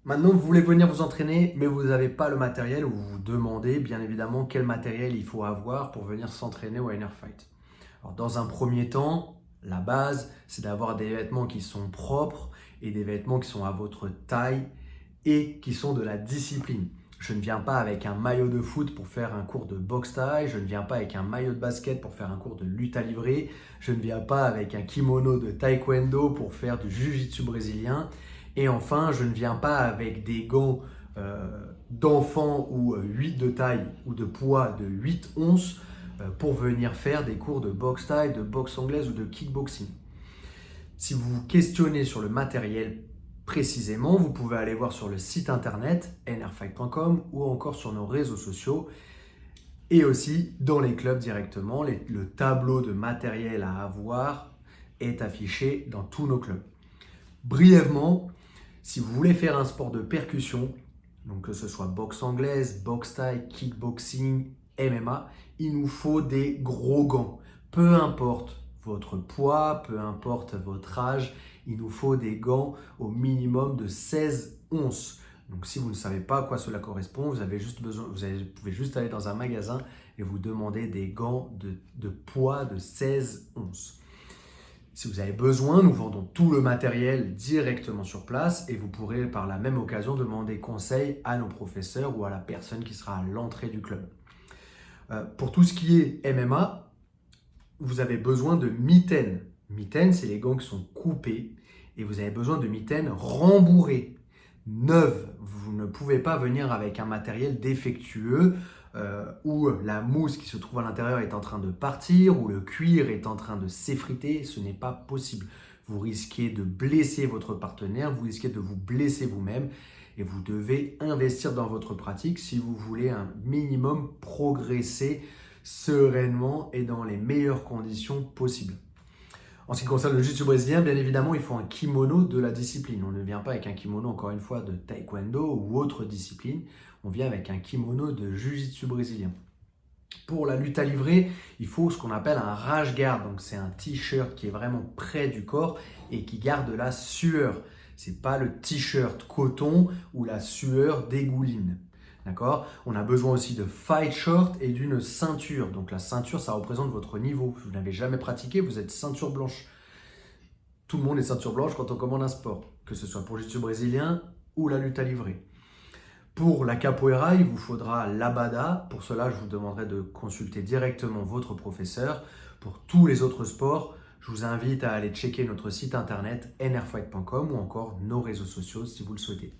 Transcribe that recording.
Maintenant, vous voulez venir vous entraîner, mais vous n'avez pas le matériel, ou vous vous demandez bien évidemment quel matériel il faut avoir pour venir s'entraîner au NR Fight. Alors, dans un premier temps, la base, c'est d'avoir des vêtements qui sont propres et des vêtements qui sont à votre taille et qui sont de la discipline. Je ne viens pas avec un maillot de foot pour faire un cours de boxe taille, je ne viens pas avec un maillot de basket pour faire un cours de lutte à livrer, je ne viens pas avec un kimono de taekwondo pour faire du jiu-jitsu brésilien. Et enfin, je ne viens pas avec des gants d'enfant ou 8 de taille ou de poids de 8 onces pour venir faire des cours de boxe thaï, de boxe anglaise ou de kickboxing. Si vous vous questionnez sur le matériel précisément, vous pouvez aller voir sur le site internet nrfight.com ou encore sur nos réseaux sociaux et aussi dans les clubs directement. Le tableau de matériel à avoir est affiché dans tous nos clubs. Brièvement, si vous voulez faire un sport de percussion, donc que ce soit boxe anglaise, boxe thaï, kickboxing, MMA, il nous faut des gros gants. Peu importe votre poids, peu importe votre âge, il nous faut des gants au minimum de 16 onces. Donc si vous ne savez pas à quoi cela correspond, vous pouvez juste aller dans un magasin et vous demander des gants de poids de 16 onces. Si vous avez besoin, nous vendons tout le matériel directement sur place et vous pourrez par la même occasion demander conseil à nos professeurs ou à la personne qui sera à l'entrée du club. Pour tout ce qui est MMA, vous avez besoin de mitaines. Mitaines, c'est les gants qui sont coupés et vous avez besoin de mitaines rembourrées, neuves. Vous ne pouvez pas venir avec un matériel défectueux où la mousse qui se trouve à l'intérieur est en train de partir, où le cuir est en train de s'effriter. Ce n'est pas possible. Vous risquez de blesser votre partenaire, vous risquez de vous blesser vous-même et vous devez investir dans votre pratique si vous voulez un minimum progresser sereinement et dans les meilleures conditions possibles. En ce qui concerne le jiu-jitsu brésilien, bien évidemment, il faut un kimono de la discipline. On ne vient pas avec un kimono, encore une fois, de taekwondo ou autre discipline. On vient avec un kimono de jiu-jitsu brésilien. Pour la lutte à livrer, il faut ce qu'on appelle un rash guard. Donc, c'est un t-shirt qui est vraiment près du corps et qui garde la sueur. Ce n'est pas le t-shirt coton où la sueur dégouline. D'accord? On a besoin aussi de fight short et d'une ceinture. Donc la ceinture, ça représente votre niveau. Vous n'avez jamais pratiqué, vous êtes ceinture blanche. Tout le monde est ceinture blanche quand on commande un sport, que ce soit pour le jiu-jitsu brésilien ou la lutte à livrer. Pour la capoeira, il vous faudra l'abada. Pour cela, je vous demanderai de consulter directement votre professeur. Pour tous les autres sports, je vous invite à aller checker notre site internet nrfight.com ou encore nos réseaux sociaux si vous le souhaitez.